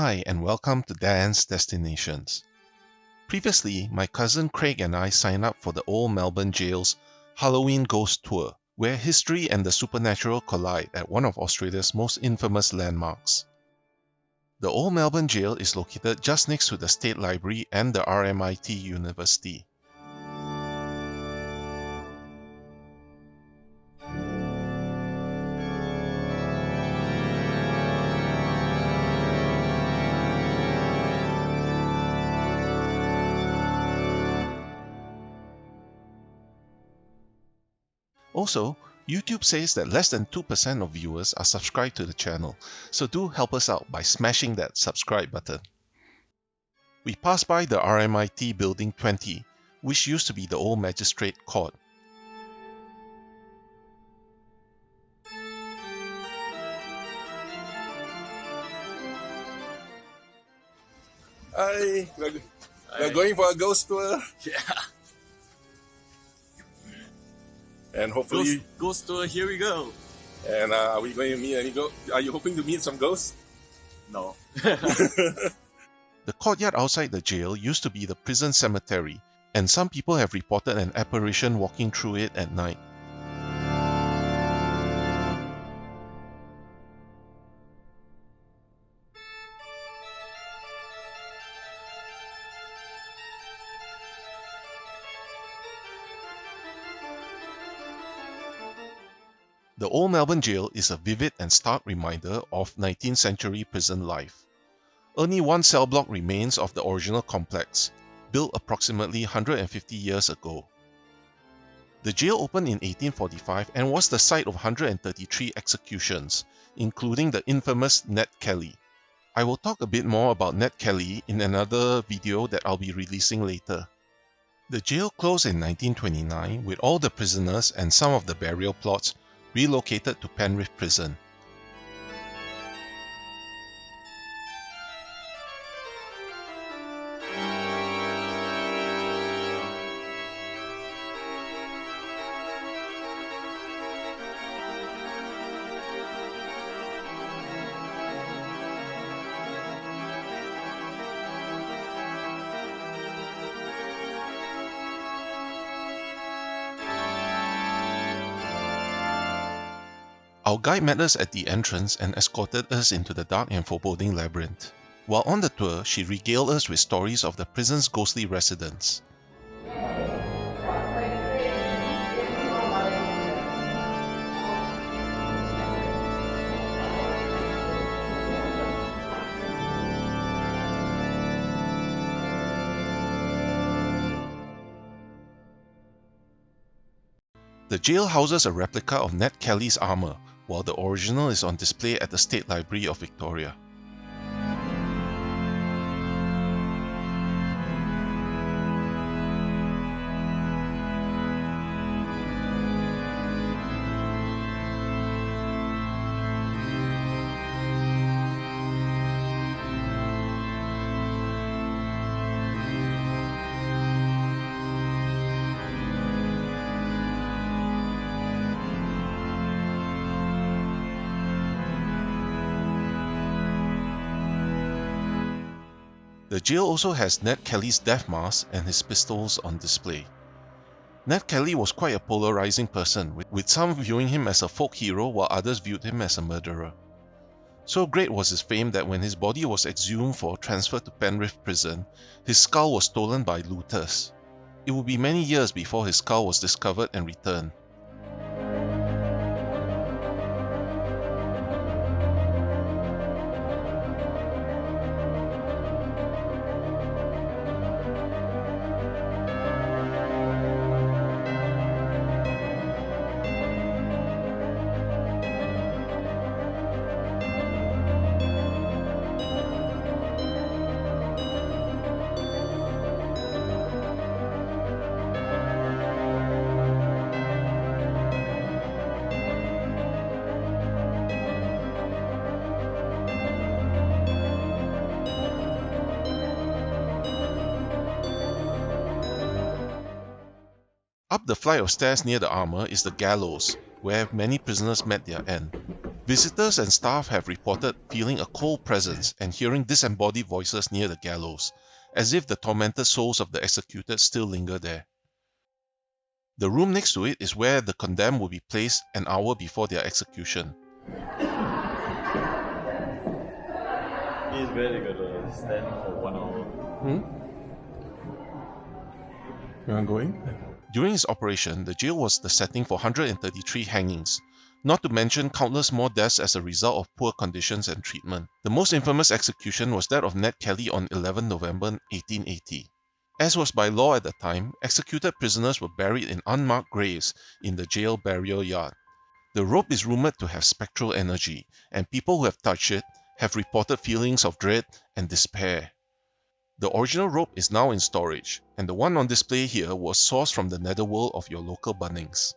Hi and welcome to Dan's Destinations. Previously, my cousin Craig and I signed up for the Old Melbourne Gaol's Halloween Ghost Tour, where history and the supernatural collide at one of Australia's most infamous landmarks. The Old Melbourne Gaol is located just next to the State Library and the RMIT University. Also, YouTube says that less than 2% of viewers are subscribed to the channel, so do help us out by smashing that subscribe button. We passed by the RMIT Building 20, which used to be the old Magistrate Court. Hi, we're going for a ghost tour. Yeah. And hopefully, Ghost tour, here we go. And are we going to meet any ghosts? Are you hoping to meet some ghosts? No. The courtyard outside the jail used to be the prison cemetery, and some people have reported an apparition walking through it at night. The Old Melbourne Gaol is a vivid and stark reminder of 19th century prison life. Only one cell block remains of the original complex, built approximately 150 years ago. The jail opened in 1845 and was the site of 133 executions, including the infamous Ned Kelly. I will talk a bit more about Ned Kelly in another video that I'll be releasing later. The jail closed in 1929 with all the prisoners and some of the burial plots relocated to Penrith Prison. Our guide met us at the entrance and escorted us into the dark and foreboding labyrinth. While on the tour, she regaled us with stories of the prison's ghostly residents. The jail houses a replica of Ned Kelly's armour, while the original is on display at the State Library of Victoria. The jail also has Ned Kelly's death mask and his pistols on display. Ned Kelly was quite a polarizing person, with some viewing him as a folk hero while others viewed him as a murderer. So great was his fame that when his body was exhumed for transfer to Penrith Prison, his skull was stolen by looters. It would be many years before his skull was discovered and returned. Up the flight of stairs near the armour is the Gallows, where many prisoners met their end. Visitors and staff have reported feeling a cold presence and hearing disembodied voices near the gallows, as if the tormented souls of the executed still linger there. The room next to it is where the condemned will be placed an hour before their execution. He's really gonna stand for 1 hour. You want to go in? During its operation, the jail was the setting for 133 hangings, not to mention countless more deaths as a result of poor conditions and treatment. The most infamous execution was that of Ned Kelly on 11 November 1880. As was by law at the time, executed prisoners were buried in unmarked graves in the jail burial yard. The rope is rumoured to have spectral energy, and people who have touched it have reported feelings of dread and despair. The original rope is now in storage, and the one on display here was sourced from the netherworld of your local Bunnings.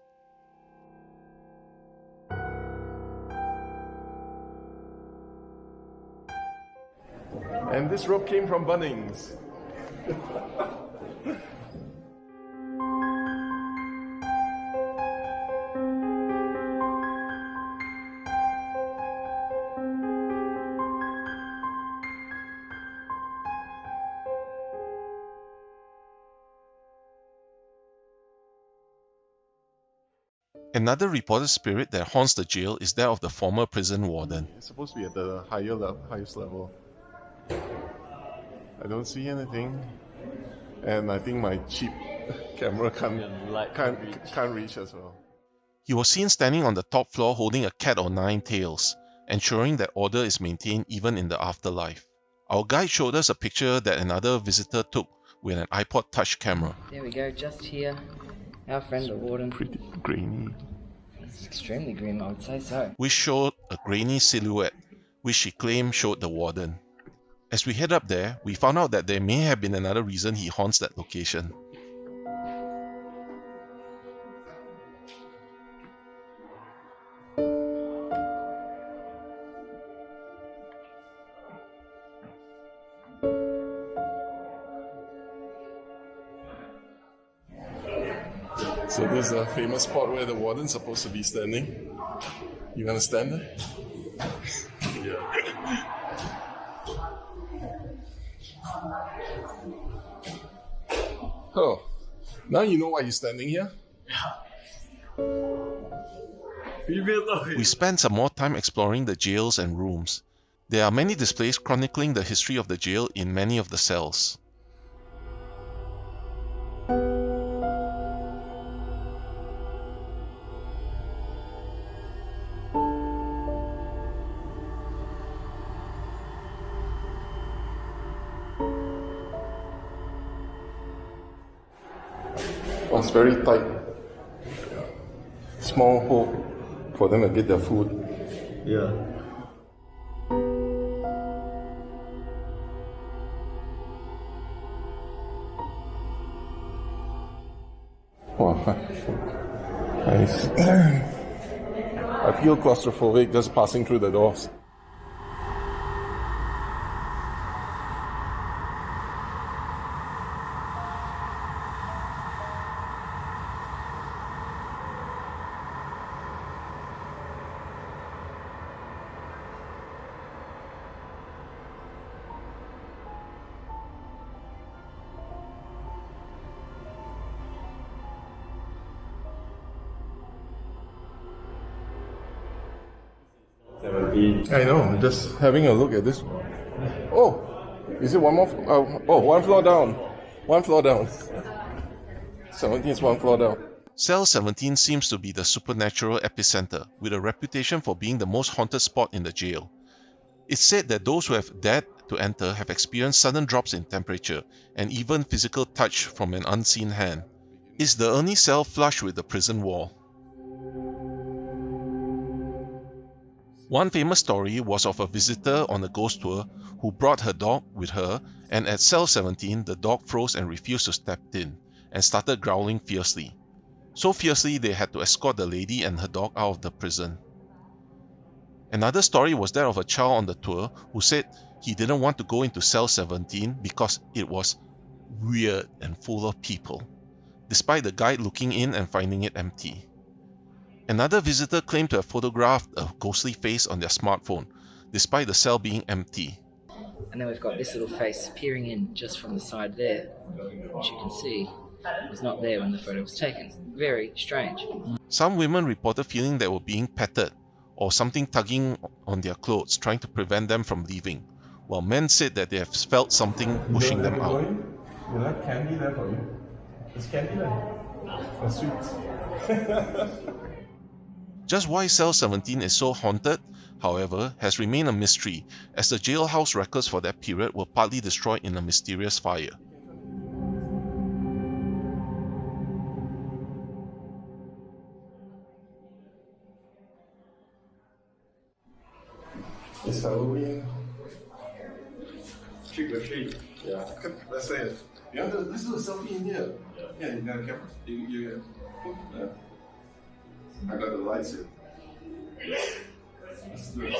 And this rope came from Bunnings. Another reported spirit that haunts the jail is that of the former prison warden. It's supposed to be at the highest level. I don't see anything, and I think my cheap camera can't reach as well. He was seen standing on the top floor holding a cat o' nine tails, ensuring that order is maintained even in the afterlife. Our guide showed us a picture that another visitor took with an iPod Touch camera. There we go, just here. Our friend the warden. Pretty grainy. It's extremely grim, I would say so. Which showed a grainy silhouette, which she claimed showed the warden. As we head up there, we found out that there may have been another reason he haunts that location. So this is a famous spot where the warden's supposed to be standing. You gonna stand there? Yeah. Oh, now you know why you're standing here? We spent some more time exploring the jails and rooms. There are many displays chronicling the history of the jail in many of the cells. Oh, it's very tight. Small hole for them to get their food. Yeah. Wow. Nice. I feel claustrophobic just passing through the doors. I know, just having a look at this. Oh, is it one more? One floor down. One floor down. 17 is one floor down. Cell 17 seems to be the supernatural epicenter, with a reputation for being the most haunted spot in the jail. It's said that those who have dared to enter have experienced sudden drops in temperature and even physical touch from an unseen hand. Is the only cell flush with the prison wall? One famous story was of a visitor on a ghost tour who brought her dog with her, and at cell 17 the dog froze and refused to step in, and started growling fiercely. So fiercely they had to escort the lady and her dog out of the prison. Another story was that of a child on the tour who said he didn't want to go into cell 17 because it was weird and full of people, despite the guide looking in and finding it empty. Another visitor claimed to have photographed a ghostly face on their smartphone, despite the cell being empty. And then we've got this little face peering in just from the side there, which you can see was not there when the photo was taken. Very strange. Some women reported feeling they were being petted, or something tugging on their clothes, trying to prevent them from leaving, while men said that they have felt something pushing them out. You like candy there for you? It's candy there. Or sweets. Just why cell 17 is so haunted, however, has remained a mystery, as the jailhouse records for that period were partly destroyed in a mysterious fire. It's Halloween. Trick or treat. Yeah, let's say it. Let's do a selfie in here. Yeah, you got a camera? You yeah. I got the lights here. Let's do it.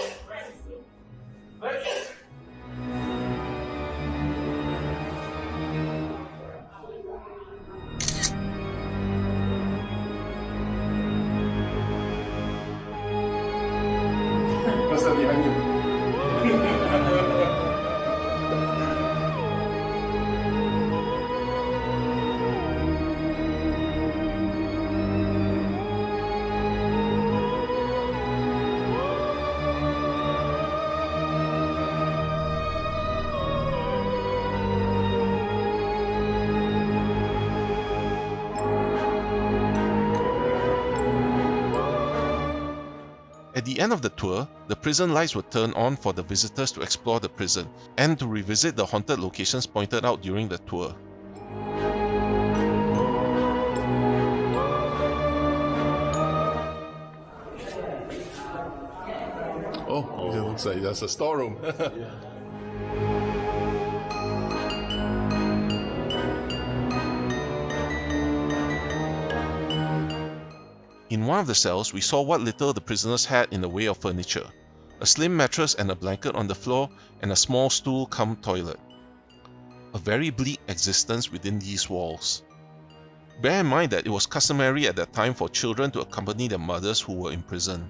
What's that behind you? At the end of the tour, the prison lights were turned on for the visitors to explore the prison and to revisit the haunted locations pointed out during the tour. Oh, it looks like that's a storeroom. In one of the cells, we saw what little the prisoners had in the way of furniture: a slim mattress and a blanket on the floor, and a small stool cum toilet. A very bleak existence within these walls. Bear in mind that it was customary at that time for children to accompany their mothers who were in prison.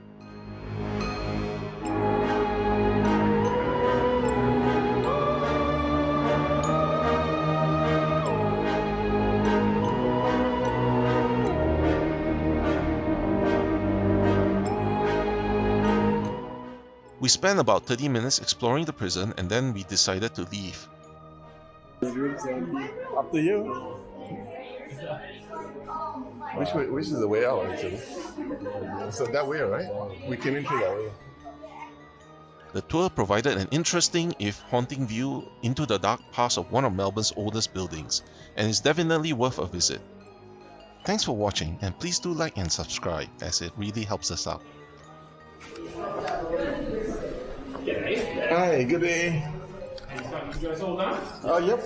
We spent about 30 minutes exploring the prison and then we decided to leave. Up to you. Which is the way out, actually? So that way, right? We came in through that way. The tour provided an interesting, if haunting, view into the dark past of one of Melbourne's oldest buildings, and is definitely worth a visit. Thanks for watching, and please do like and subscribe, as it really helps us out. Hi, good day. You guys all done? Yep.